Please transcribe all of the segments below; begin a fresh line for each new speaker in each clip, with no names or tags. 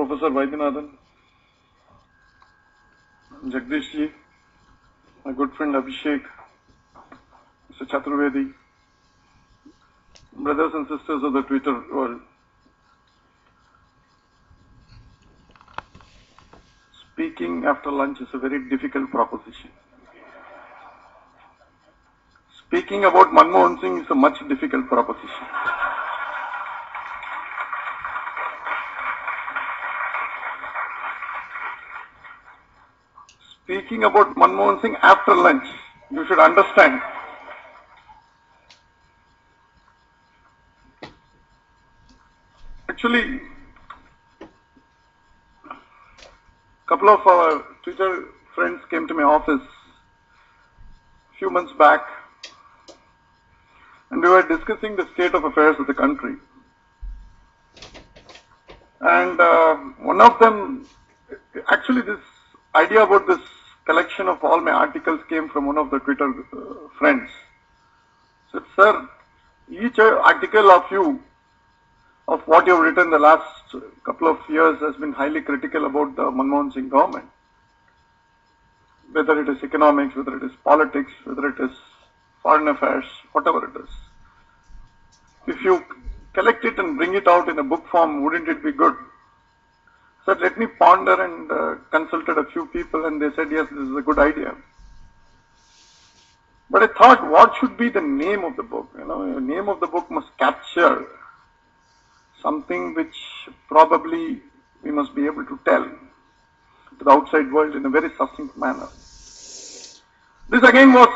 Professor Vaidyanathan, Jagdish ji, my good friend Abhishek, Mr. Chaturvedi, brothers and sisters of the Twitter world. Speaking after lunch is a very difficult proposition. Speaking about Manmohan Singh is a much difficult proposition. Speaking about Manmohan Singh after lunch, you should understand. Actually, a couple of our Twitter friends came to my office a few months back, and we were discussing the state of affairs of the country. And one of them, actually this idea about this collection of all my articles came from one of the Twitter friends. Said, sir, each article of you, of what you have written the last couple of years has been highly critical about the Manmohan Singh government. Whether it is economics, whether it is politics, whether it is foreign affairs, whatever it is. If you collect it and bring it out in a book form, wouldn't it be good? So let me ponder, and consulted a few people, and they said, yes, this is a good idea. But I thought, what should be the name of the book? You know, the name of the book must capture something which probably we must be able to tell to the outside world in a very succinct manner. This again was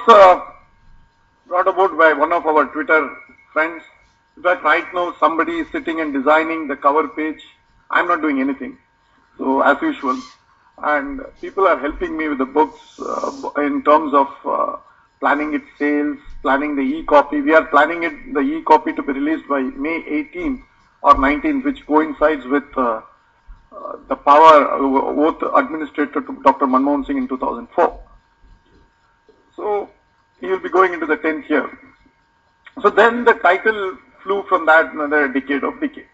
brought about by one of our Twitter friends. In fact, right now somebody is sitting and designing the cover page. I'm not doing anything. So as usual, and people are helping me with the books in terms of planning its sales, planning the e-copy. We are planning the e-copy to be released by May 18th or 19th, which coincides with the power oath administered to Dr. Manmohan Singh in 2004. So he will be going into the 10th year. So then the title flew from that, another decade of decay.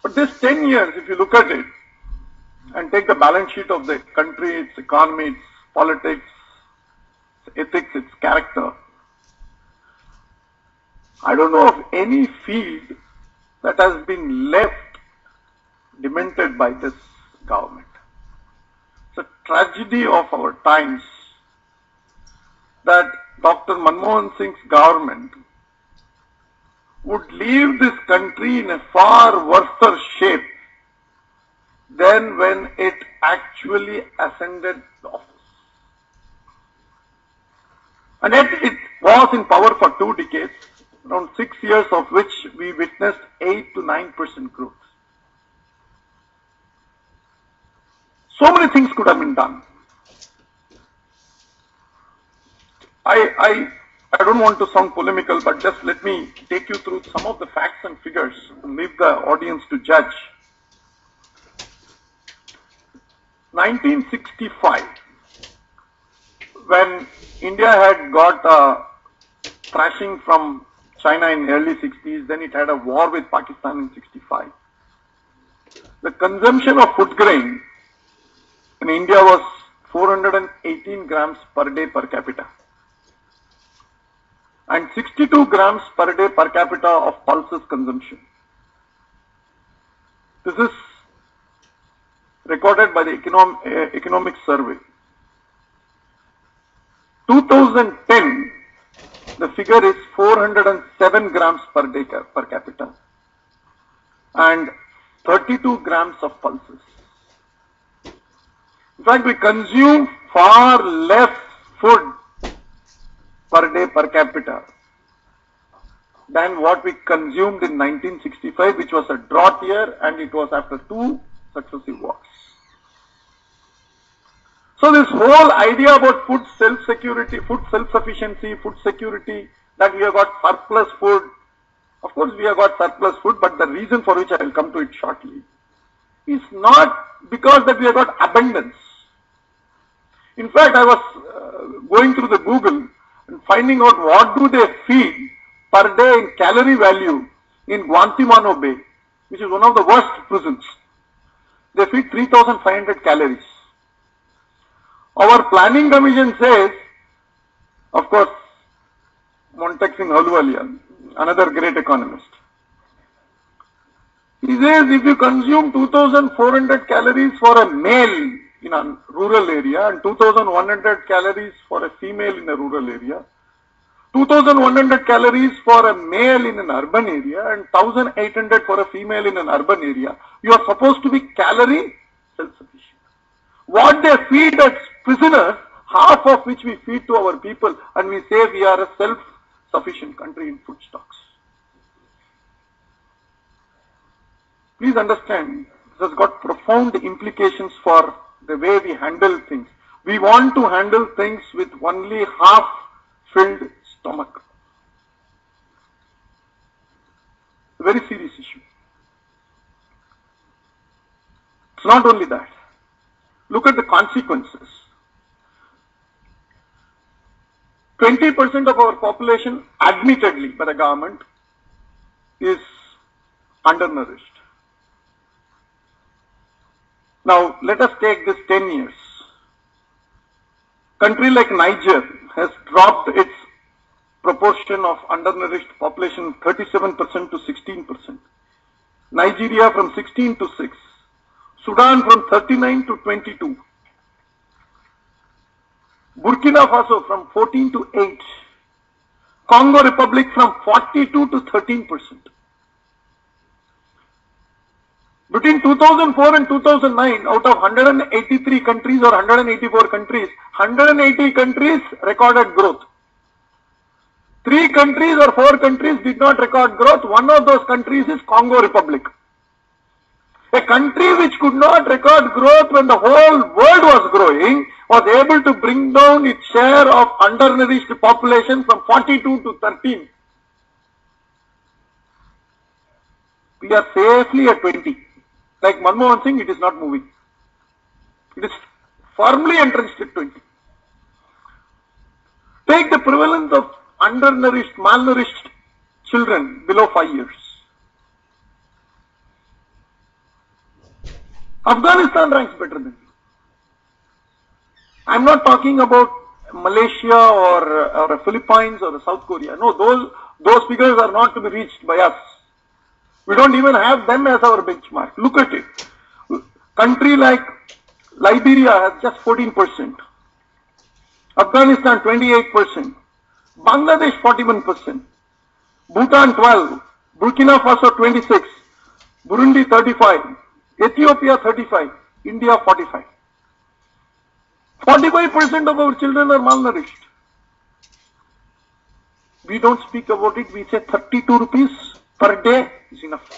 But this 10 years, if you look at it and take the balance sheet of the country, its economy, its politics, its ethics, its character, I don't know of any field that has been left demented by this government. It's a tragedy of our times that Dr. Manmohan Singh's government would leave this country in a far worse shape than when it actually ascended the office. And yet it was in power for 2 decades, around 6 years of which we witnessed 8 to 9% growth. So many things could have been done. I don't want to sound polemical, but just let me take you through some of the facts and figures and leave the audience to judge. 1965, when India had got thrashing from China in early 60s, then it had a war with Pakistan in 65. The consumption of food grain in India was 418 grams per day per capita, and 62 grams per day per capita of pulses consumption. This is recorded by the Economic Survey. 2010, the figure is 407 grams per day per capita and 32 grams of pulses. In fact, we consume far less food per day per capita than what we consumed in 1965, which was a drought year, and it was after 2 successive wars. So this whole idea about food self-security, food self-sufficiency, food security, that we have got surplus food, of course we have got surplus food, but the reason for which I will come to it shortly is not because that we have got abundance. In fact, I was going through the Google and finding out what do they feed per day in calorie value in Guantanamo Bay. which is one of the worst prisons. They feed 3,500 calories. Our planning commission says, of course, Montek Singh Ahluwalia, another great economist, he says if you consume 2,400 calories for a male in a rural area and 2,100 calories for a female in a rural area, 2,100 calories for a male in an urban area and 1,800 for a female in an urban area, you are supposed to be calorie self-sufficient. What they feed as prisoners, half of which we feed to our people, and we say we are a self-sufficient country in food stocks. Please understand, this has got profound implications for the way we handle things. We want to handle things with only half-filled stomach. A very serious issue. It's not only that. Look at the consequences. 20% of our population, admittedly by the government, is undernourished. Now, let us take this 10 years. Country like Niger has dropped its proportion of undernourished population 37% to 16%. Nigeria from 16 to 6. Sudan from 39 to 22. Burkina Faso from 14 to 8. Congo Republic from 42 to 13%. Between 2004 and 2009, out of 183 countries or 184 countries, 180 countries recorded growth. 3 countries or 4 countries did not record growth. One of those countries is Congo Republic. A country which could not record growth when the whole world was growing was able to bring down its share of undernourished population from 42 to 13. We are safely at 20. Like Manmohan Singh, it is not moving. It is firmly entrenched at 20. Take the prevalence of undernourished, malnourished children below 5 years. Afghanistan ranks better than you. I am not talking about Malaysia or the Philippines or the South Korea. No, those figures are not to be reached by us. We don't even have them as our benchmark. Look at it. Country like Liberia has just 14%. Afghanistan 28%. Bangladesh 41%. Bhutan 12%. Burkina Faso 26%. Burundi 35%. Ethiopia 35%. India 45%. 45% of our children are malnourished. We don't speak about it. We say 32 rupees per day is enough.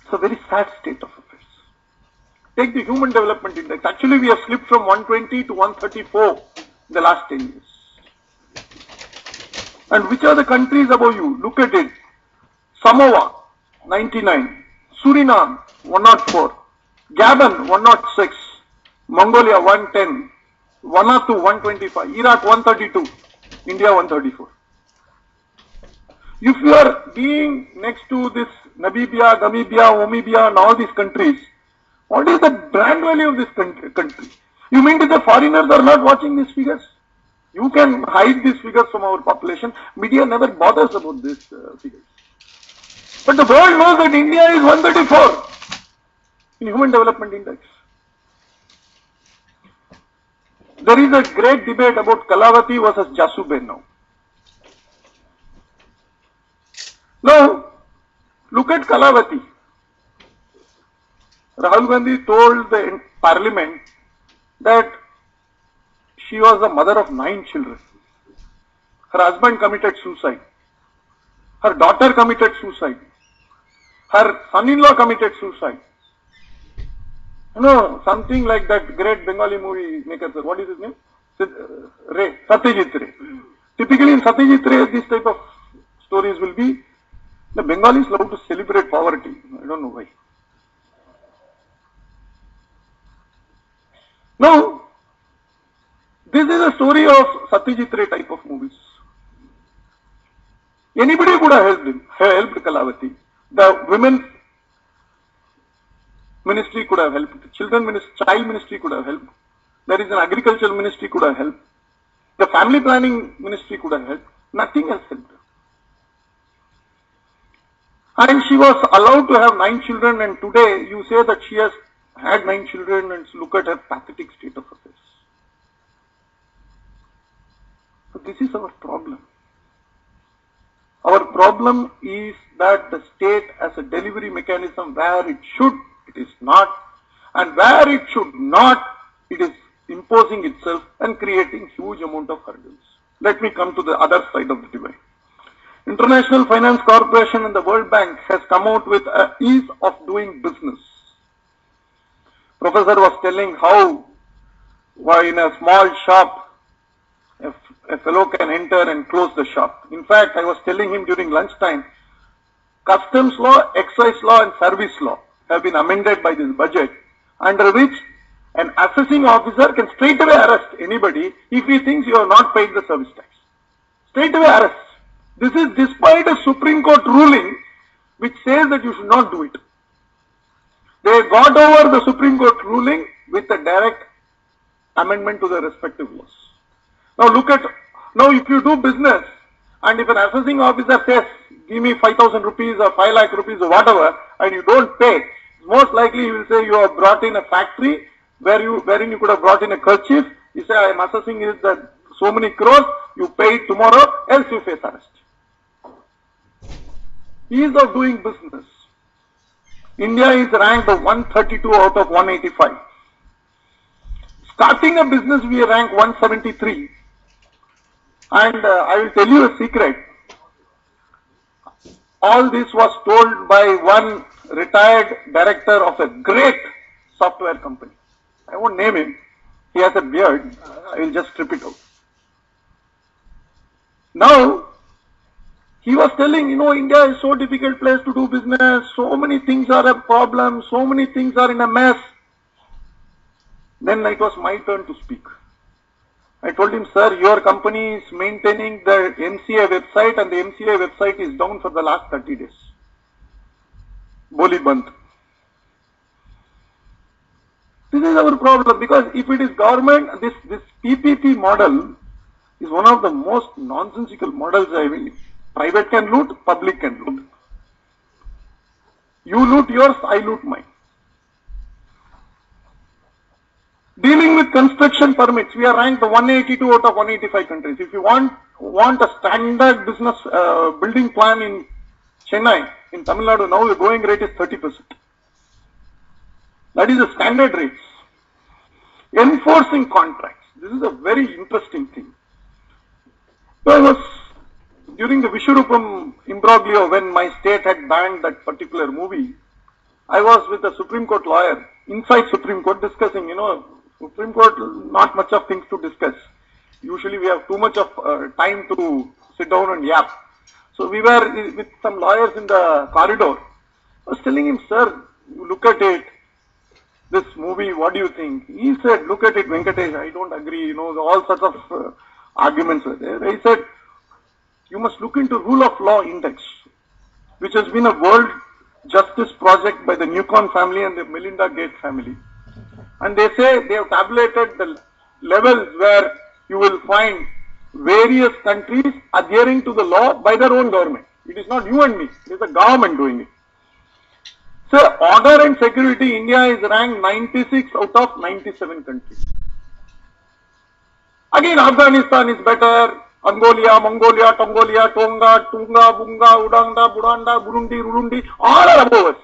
It's a very sad state of affairs. Take the Human Development Index. Actually, we have slipped from 120 to 134 in the last 10 years. And which are the countries above you? Look at it. Samoa, 99. Suriname, 104. Gabon, 106. Mongolia, 110. Vanuatu, 125. Iraq, 132. India, 134. If you are being next to this Namibia, Gamibia, Omibia and all these countries, what is the brand value of this country? You mean that the foreigners are not watching these figures? You can hide these figures from our population. Media never bothers about these figures. But the world knows that India is 134 in Human Development Index. There is a great debate about Kalavati versus Jasuben now. Now, look at Kalavati. Rahul Gandhi told the parliament that she was the mother of 9 children. Her husband committed suicide. Her daughter committed suicide. Her son-in-law committed suicide. You know, something like that great Bengali movie maker, sir. What is his name? Satyajit Ray. Typically in Satyajit Ray, this type of stories will be, the Bengalis love to celebrate poverty. I don't know why. Now, this is a story of Satyajit Ray type of movies. Anybody could have helped him, helped Kalavati. The women's ministry could have helped. The children ministry, child ministry could have helped. There is an agricultural ministry could have helped. The family planning ministry could have helped. Nothing else helped. And she was allowed to have 9 children, and today you say that she has had 9 children, and look at her pathetic state of affairs. So this is our problem. Our problem is that the state as a delivery mechanism, where it should, it is not, and where it should not, it is imposing itself and creating huge amount of hurdles. Let me come to the other side of the divide. International Finance Corporation and the World Bank has come out with an ease of doing business. Professor was telling how in a small shop a fellow can enter and close the shop. In fact, I was telling him during lunchtime, customs law, excise law and service law have been amended by this budget, under which an assessing officer can straight away arrest anybody if he thinks you have not paid the service tax. Straight away arrest. This is despite a Supreme Court ruling which says that you should not do it. They got over the Supreme Court ruling with a direct amendment to the respective laws. Now look at, now if you do business and if an assessing officer says, give me 5,000 rupees or 5 lakh rupees or whatever, and you don't pay, most likely he will say you have brought in a factory wherein you could have brought in a kerchief. You say, I am assessing it that so many crores, you pay it tomorrow, else you face arrest. Ease of doing business. India is ranked 132 out of 185. Starting a business, we rank 173. And I will tell you a secret. All this was told by one retired director of a great software company. I won't name him. He has a beard. I will just strip it out. Now, he was telling, you know, India is so difficult place to do business. So many things are a problem. So many things are in a mess. Then it was my turn to speak. I told him, sir, your company is maintaining the MCA website and the MCA website is down for the last 30 days. Boli band. This is our problem, because if it is government, this PPP model is one of the most nonsensical models I will. Private can loot, public can loot. You loot yours, I loot mine. Dealing with construction permits, we are ranked 182 out of 185 countries. If you want a standard business building plan in Chennai, in Tamil Nadu, now the going rate is 30%. That is the standard rates. Enforcing contracts. This is a very interesting thing. So I was, during the Vishurupam imbroglio, when my state had banned that particular movie, I was with a Supreme Court lawyer, inside Supreme Court, discussing, you know, Supreme Court, not much of things to discuss. Usually we have too much of time to sit down and yap. So we were with some lawyers in the corridor. I was telling him, sir, you look at it, this movie, what do you think? He said, look at it, Venkatesh, I don't agree, you know, all sorts of arguments were there. He said, you must look into Rule of Law Index, which has been a world justice project by the Newcon family and the Melinda Gates family. And they say they have tabulated the levels where you will find various countries adhering to the law by their own government. It is not you and me, it is the government doing it. So, order and security, India is ranked 96 out of 97 countries. Again, Afghanistan is better, Angolia, Mongolia, Tongolia, Tonga, Tunga, Bunga, Uganda, Buranda, Burundi, Urundi, all are above us.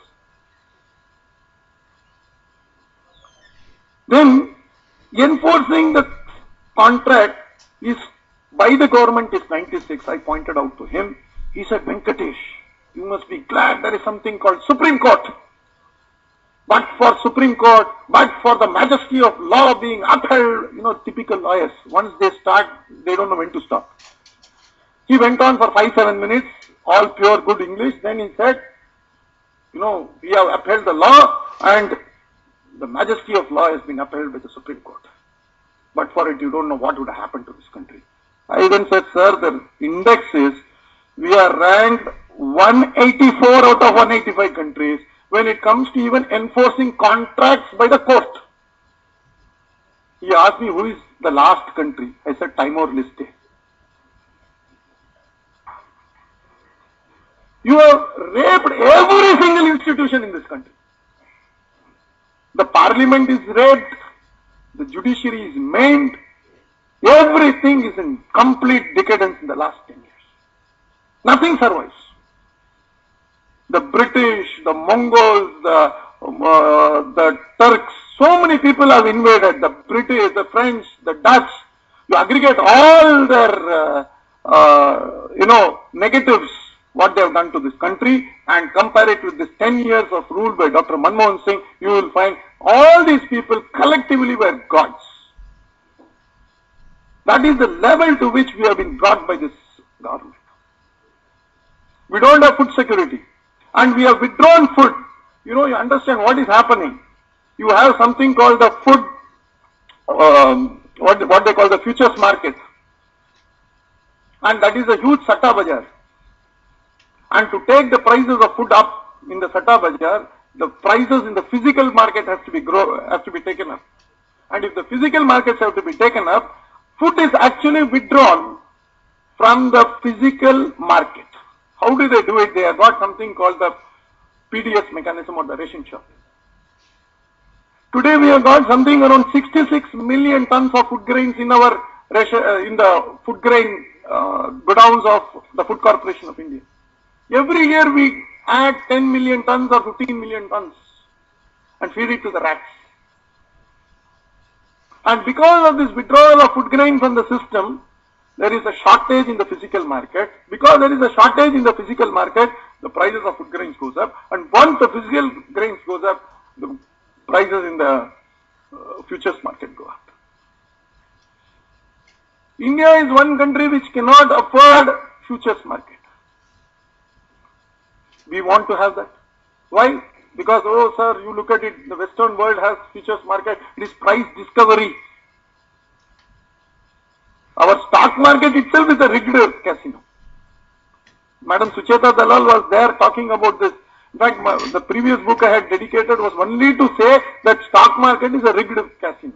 Then, enforcing the contract is by the government is 96. I pointed out to him. He said, Venkatesh, you must be glad there is something called Supreme Court. But for Supreme Court, but for the majesty of law being upheld, you know, typical lawyers. Once they start, they don't know when to stop. He went on for 5-7 minutes, all pure good English. Then he said, you know, we have upheld the law and the majesty of law has been upheld by the Supreme Court. But for it, you don't know what would have happened to this country. I then said, sir, the index is We are ranked 184 out of 185 countries when it comes to even enforcing contracts by the court. He asked me who is the last country. I said Timor-Leste. You have raped every single institution in this country. The parliament is raped, the judiciary is maimed, everything is in complete decadence in the last 10 years. Nothing survives. The British, the Mongols, the Turks, so many people have invaded, the British, the French, the Dutch. You aggregate all their, negatives, what they have done to this country, and compare it with this 10 years of rule by Dr. Manmohan Singh, you will find all these people collectively were gods. That is the level to which we have been brought by this government. We don't have food security, and we have withdrawn food. You understand what is happening. You have something called the food, what they call the futures market, and that is a huge Satta Bazaar. And to take the prices of food up in the Satta Bazaar, the prices in the physical market has to be taken up. And if the physical markets have to be taken up, food is actually withdrawn from the physical market. How do they do it? They have got something called the PDS mechanism or the ration shop. Today we have got something around 66 million tons of food grains in our in the food grain godowns of the Food Corporation of India. Every year we add 10 million tons or 15 million tons and feed it to the rats. And because of this withdrawal of food grain from the system, there is a shortage in the physical market. Because there is a shortage in the physical market, the prices of food grains goes up. And once the physical grains goes up, the prices in the futures market go up. India is one country which cannot afford futures market. We want to have that. Why? Because, oh sir, you look at it, the Western world has futures market, it is price discovery. Our stock market itself is a rigged casino. Madam Sucheta Dalal was there talking about this. In fact, the previous book I had dedicated was only to say that stock market is a rigged casino.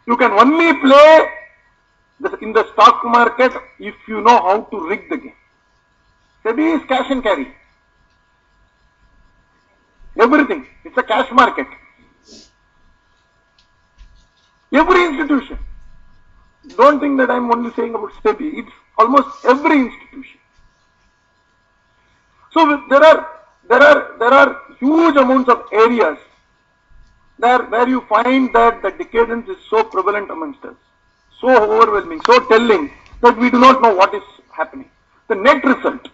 You can only play in the stock market if you know how to rig the game. SEBI is cash and carry. Everything. It's a cash market. Every institution. Don't think that I'm only saying about SEBI. It's almost every institution. So there are huge amounts of areas where you find that the decadence is so prevalent amongst us, so overwhelming, so telling that we do not know what is happening. The net result.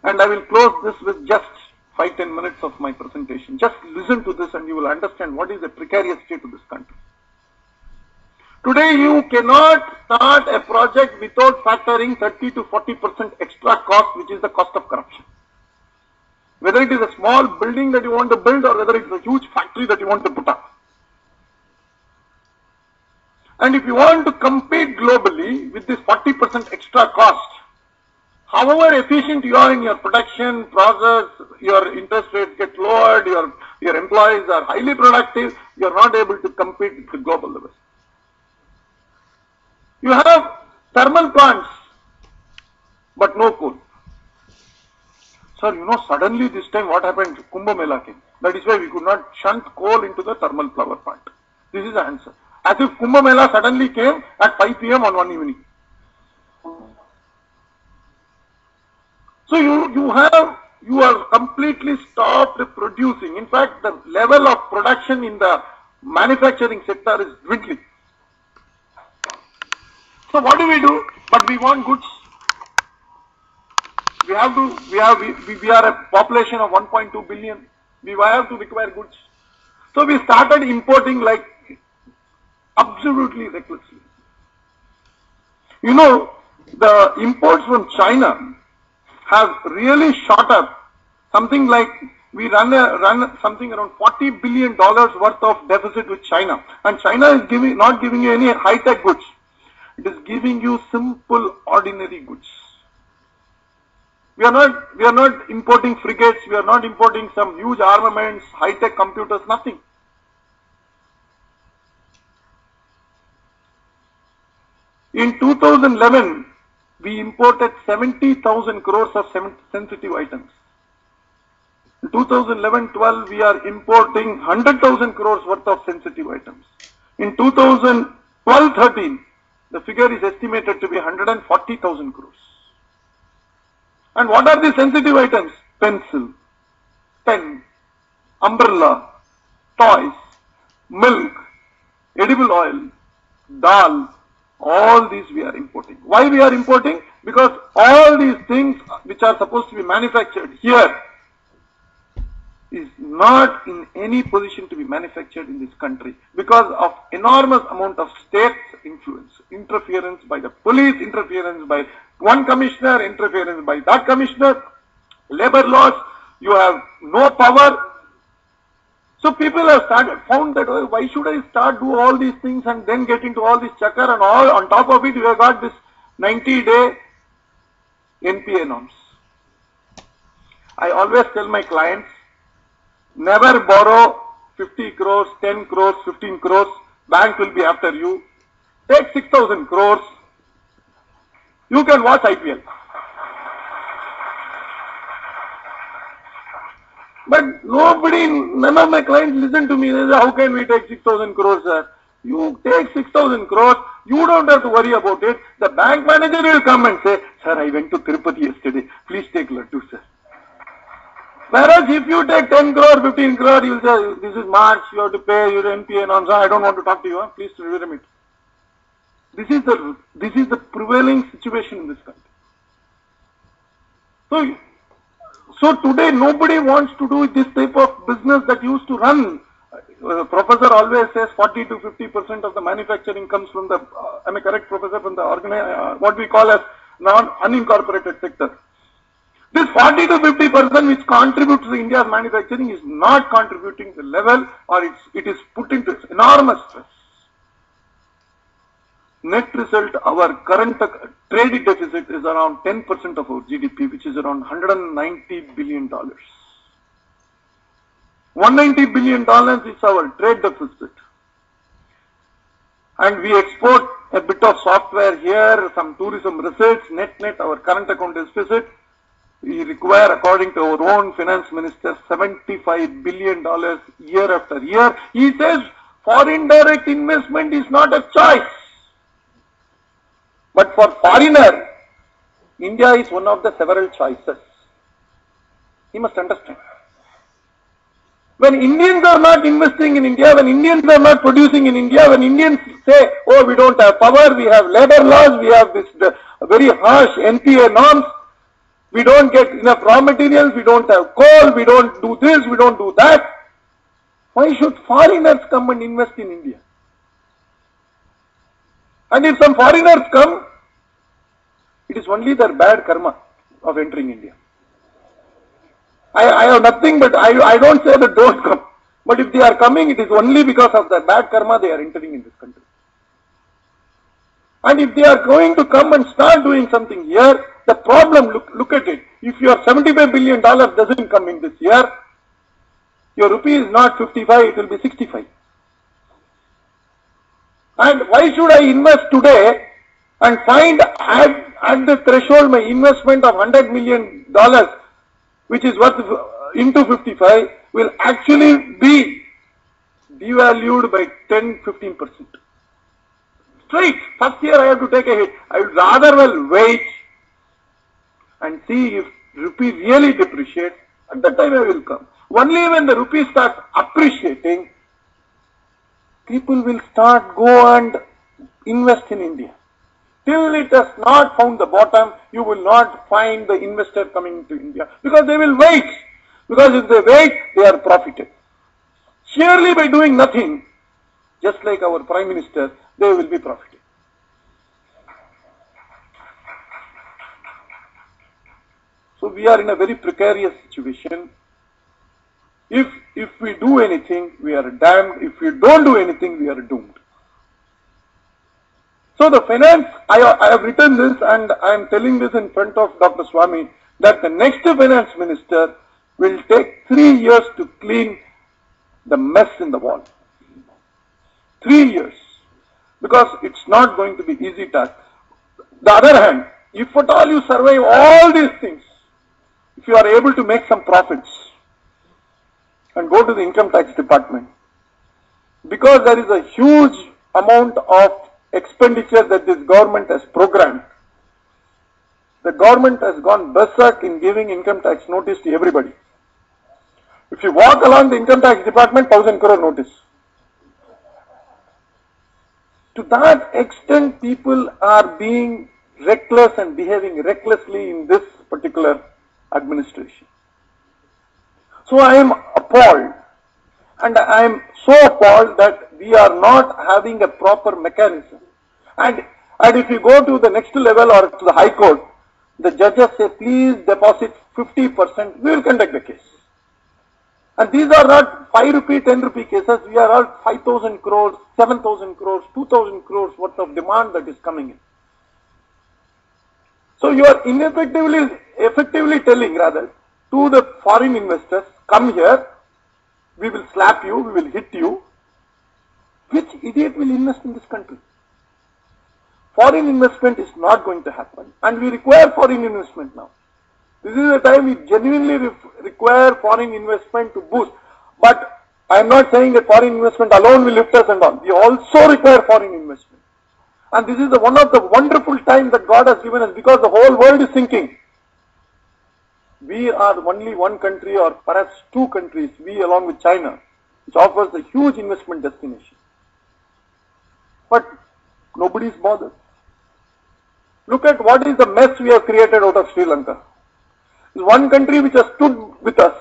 And I will close this with just 5-10 minutes of my presentation. Just listen to this and you will understand what is the precarious state of this country. Today you cannot start a project without factoring 30 to 40% extra cost, which is the cost of corruption. Whether it is a small building that you want to build or whether it is a huge factory that you want to put up. And if you want to compete globally with this 40% extra cost, however efficient you are in your production process, your interest rates get lowered, your employees are highly productive, you are not able to compete at the global level. You have thermal plants, but no coal. Sir, suddenly this time what happened? Kumbh Mela came. That is why we could not shunt coal into the thermal power plant. This is the answer. As if Kumbh Mela suddenly came at 5 p.m. on one evening. So you are completely stopped producing. In fact, the level of production in the manufacturing sector is dwindling. So what do we do? But we want goods. We are a population of 1.2 billion. We have to require goods. So we started importing like absolutely recklessly. The imports from China have really shot up. Something like we run something around $40 billion worth of deficit with China, and China is not giving you any high-tech goods. It is giving you simple, ordinary goods. We are not importing frigates, we are not importing some huge armaments, high-tech computers, nothing. In 2011, we imported 70,000 crores of sensitive items. In 2011-12, we are importing 100,000 crores worth of sensitive items. In 2012-13, the figure is estimated to be 140,000 crores. And what are the sensitive items? Pencil, pen, umbrella, toys, milk, edible oil, dal, all these we are importing. Why we are importing? Because all these things which are supposed to be manufactured here is not in any position to be manufactured in this country because of enormous amount of state influence, interference by the police, interference by one commissioner, interference by that commissioner, labor laws, you have no power. So people have found that, oh, why should I start do all these things and then get into all this chakra, and all on top of it you have got this 90-day NPA norms. I always tell my clients, never borrow 50 crores, 10 crores, 15 crores, bank will be after you. Take 6,000 crores, you can watch IPL. But none of my clients listen to me. They say, how can we take 6,000 crores, sir? You take 6,000 crores, you don't have to worry about it. The bank manager will come and say, sir, I went to Tirupati yesterday. Please take laddu, sir. Whereas if you take 10 crore, 15 crore, you will say, this is March, you have to pay your NPA norms. I don't want to talk to you. Please remit. This is the prevailing situation in this country. So today nobody wants to do this type of business that used to run. Professor always says 40 to 50% of the manufacturing comes from the, am I correct, Professor, from the what we call as unincorporated sector. This 40 to 50% which contributes to India's manufacturing is not contributing to the level, or it is put into enormous stress. Net result, our current trade deficit is around 10% of our GDP, which is around $190 billion. $190 billion is our trade deficit. And we export a bit of software here, some tourism receipts, net, our current account deficit. We require, according to our own finance minister, $75 billion year after year. He says foreign direct investment is not a choice. But for foreigner, India is one of the several choices. He must understand. When Indians are not investing in India, when Indians are not producing in India, when Indians say, oh, we don't have power, we have labor laws, we have this very harsh NPA norms, we don't get enough raw materials, we don't have coal, we don't do this, we don't do that. Why should foreigners come and invest in India? And if some foreigners come, it is only their bad karma of entering India. I have nothing, but I don't say that don't come. But if they are coming, it is only because of their bad karma they are entering in this country. And if they are going to come and start doing something here, the problem, look at it. If your $75 billion doesn't come in this year, your rupee is not 55, it will be 65. And why should I invest today and find at the threshold my investment of $100 million, which is worth into 55, will actually be devalued by 10-15%. Straight, first year I have to take a hit. I would rather well wait and see if rupee really depreciates. At that time I will come. Only when the rupee starts appreciating, people will start go and invest in India. Till it has not found the bottom, you will not find the investor coming to India, because they will wait. Because if they wait, they are profited. Surely by doing nothing, just like our Prime Minister, they will be profited. So we are in a very precarious situation. If we do anything, we are damned. If we don't do anything, we are doomed. So the finance, I have written this and I am telling this in front of Dr. Swami that the next finance minister will take 3 years to clean the mess in the wall. 3 years. Because it's not going to be easy task. The other hand, if at all you survive all these things, if you are able to make some profits and go to the income tax department, because there is a huge amount of expenditure that this government has programmed, the government has gone berserk in giving income tax notice to everybody. If you walk along the income tax department, 1,000 crore notice. To that extent, people are being reckless and behaving recklessly in this particular administration. So I am appalled, and I am so appalled that we are not having a proper mechanism. And if you go to the next level or to the High Court, the judges say, please deposit 50%, we will conduct the case. And these are not 5 rupee, 10 rupee cases, we are all 5,000 crores, 7,000 crores, 2,000 crores worth of demand that is coming in. So you are effectively telling rather to the foreign investors, come here, we will slap you, we will hit you. Which idiot will invest in this country? Foreign investment is not going to happen, and we require foreign investment now. This is the time we genuinely require foreign investment to boost. But I am not saying that foreign investment alone will lift us and all. We also require foreign investment. And this is one of the wonderful times that God has given us, because the whole world is sinking. We are only one country or perhaps 2 countries, we along with China, which offers a huge investment destination. But nobody is bothered. Look at what is the mess we have created out of Sri Lanka. It's one country which has stood with us,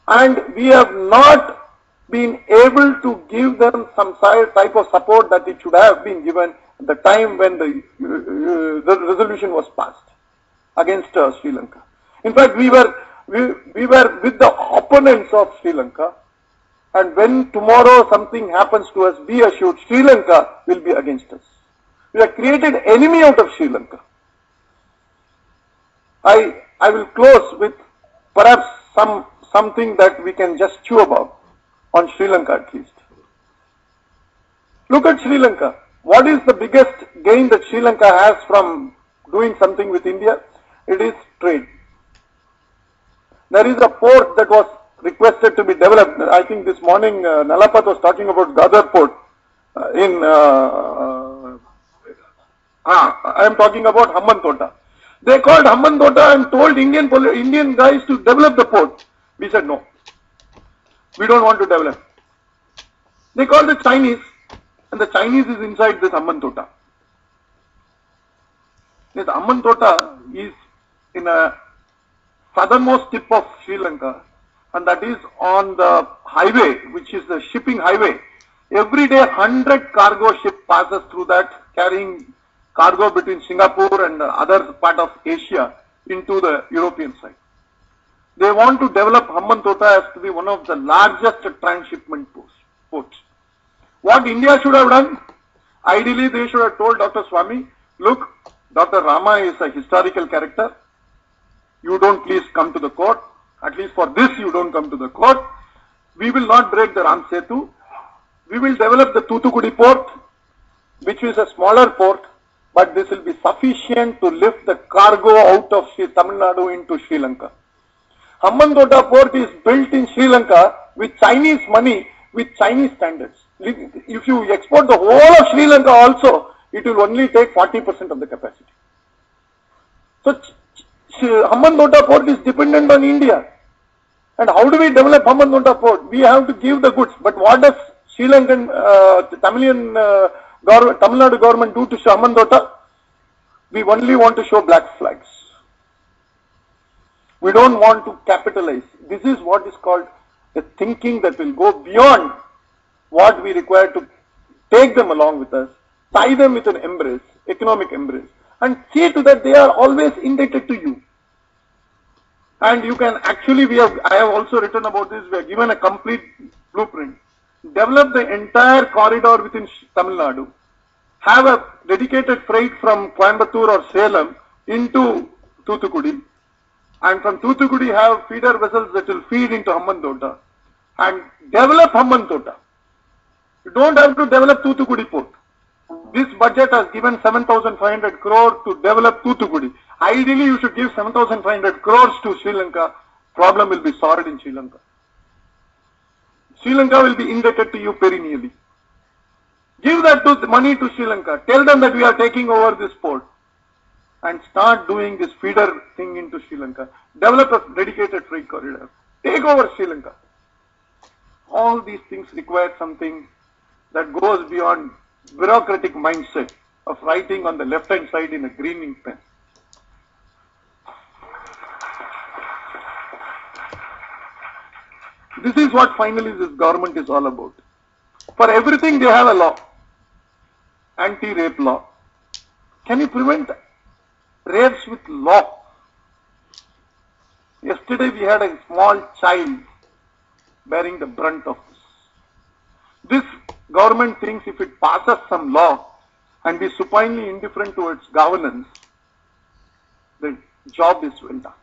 and we have not been able to give them some type of support that it should have been given at the time when the resolution was passed against Sri Lanka. In fact, we were with the opponents of Sri Lanka, and when tomorrow something happens to us, be assured Sri Lanka will be against us. We have created enemy out of Sri Lanka. I will close with perhaps something that we can just chew about on Sri Lanka at least. Look at Sri Lanka. What is the biggest gain that Sri Lanka has from doing something with India? It is trade. There is a port that was requested to be developed. I think this morning Nalapat was talking about Gadar port I am talking about Hambantota. They called Hambantota and told Indian guys to develop the port. We said no. We don't want to develop. They called the Chinese, and the Chinese is inside this Hambantota. This Hambantota is in a southernmost tip of Sri Lanka, and that is on the highway, which is the shipping highway. Every day 100 cargo ship passes through that, carrying cargo between Singapore and other part of Asia into the European side. They want to develop Hambantota as to be one of the largest transshipment ports. What India should have done? Ideally, they should have told Dr. Swami, look, Dr. Rama is a historical character. You don't please come to the court. At least for this, you don't come to the court. We will not break the Ram Setu. We will develop the Thoothukudi port, which is a smaller port, but this will be sufficient to lift the cargo out of Tamil Nadu into Sri Lanka. Hambantota port is built in Sri Lanka with Chinese money, with Chinese standards. If you export the whole of Sri Lanka also, it will only take 40% of the capacity. So Hambantota port is dependent on India. And how do we develop Hambantota port? We have to give the goods. But what does Sri Lankan, Tamil Nadu government do to show Hambantota? We only want to show black flags. We don't want to capitalize. This is what is called a thinking that will go beyond what we require to take them along with us, tie them with an embrace, economic embrace, and see to that they are always indebted to you. And you can actually, I have also written about this, we have given a complete blueprint. Develop the entire corridor within Tamil Nadu. have a dedicated freight from Coimbatore or Salem into Thoothukudi, and from Thoothukudi have feeder vessels that will feed into Hambantota and develop Hambantota. You don't have to develop Thoothukudi port. This budget has given 7,500 crore to develop Thoothukudi. Ideally, you should give 7,500 crores to Sri Lanka. Problem will be solved in Sri Lanka. Sri Lanka will be indebted to you perennially. Give that money to Sri Lanka. Tell them that we are taking over this port and start doing this feeder thing into Sri Lanka. Develop a dedicated freight corridor. Take over Sri Lanka. All these things require something that goes beyond bureaucratic mindset of writing on the left hand side in a green ink pen. This is what finally this government is all about. For everything they have a law. Anti-rape law. Can you prevent rapes with law? Yesterday we had a small child bearing the brunt of this. This government thinks if it passes some law and is supinely indifferent towards governance, the job is well done.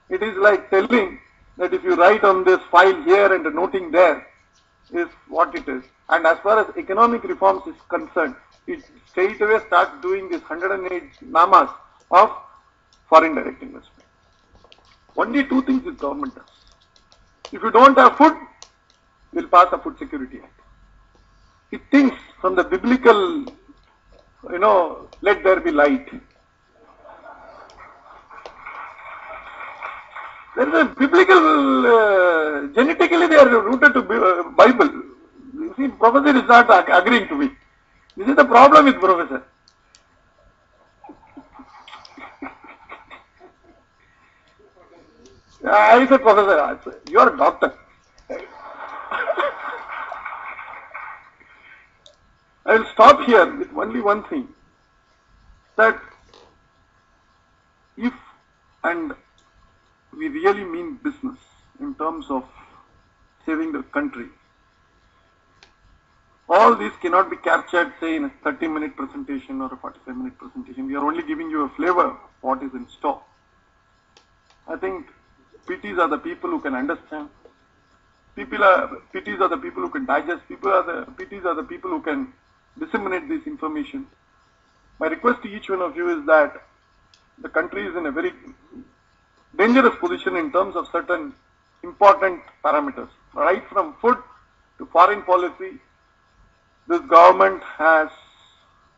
It is like telling that if you write on this file here and noting there is what it is. And as far as economic reforms is concerned, it straight away starts doing this 108 namas of foreign direct investment. Only two things this government does. If you don't have food, we'll pass a Food Security Act. It thinks from the biblical, let there be light. There is a biblical, genetically they are rooted to Bible. You see, professor is not agreeing to me. This is the problem with professor. I said, professor, you are a doctor. I will stop here with only one thing, that if, and we really mean business in terms of saving the country, all this cannot be captured, say, in a 30-minute presentation or a 45-minute presentation. We are only giving you a flavor of what is in store. I think PTs are the people who can understand. PTs are the people who can digest. PTs are the people who can disseminate this information. My request to each one of you is that the country is in a very dangerous position in terms of certain important parameters. Right from food to foreign policy, this government has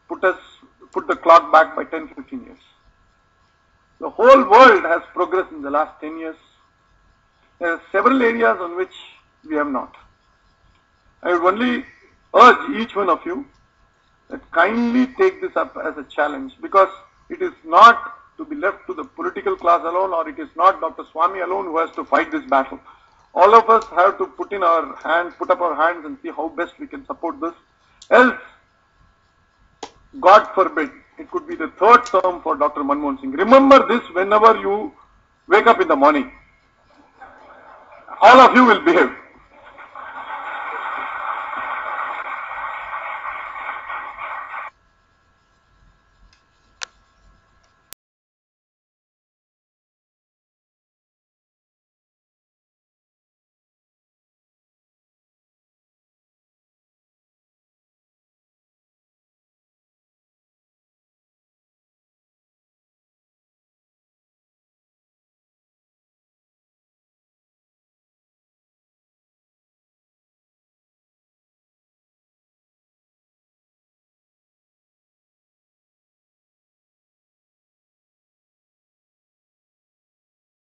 put the clock back by 10-15 years. The whole world has progressed in the last 10 years. There are several areas on which we have not. I would only urge each one of you that kindly take this up as a challenge, because it is not to be left to the political class alone, or it is not Dr. Swami alone who has to fight this battle. All of us have to put up our hands and see how best we can support this. Else, God forbid, it could be the third term for Dr. Manmohan Singh. Remember this whenever you wake up in the morning. All of you will behave.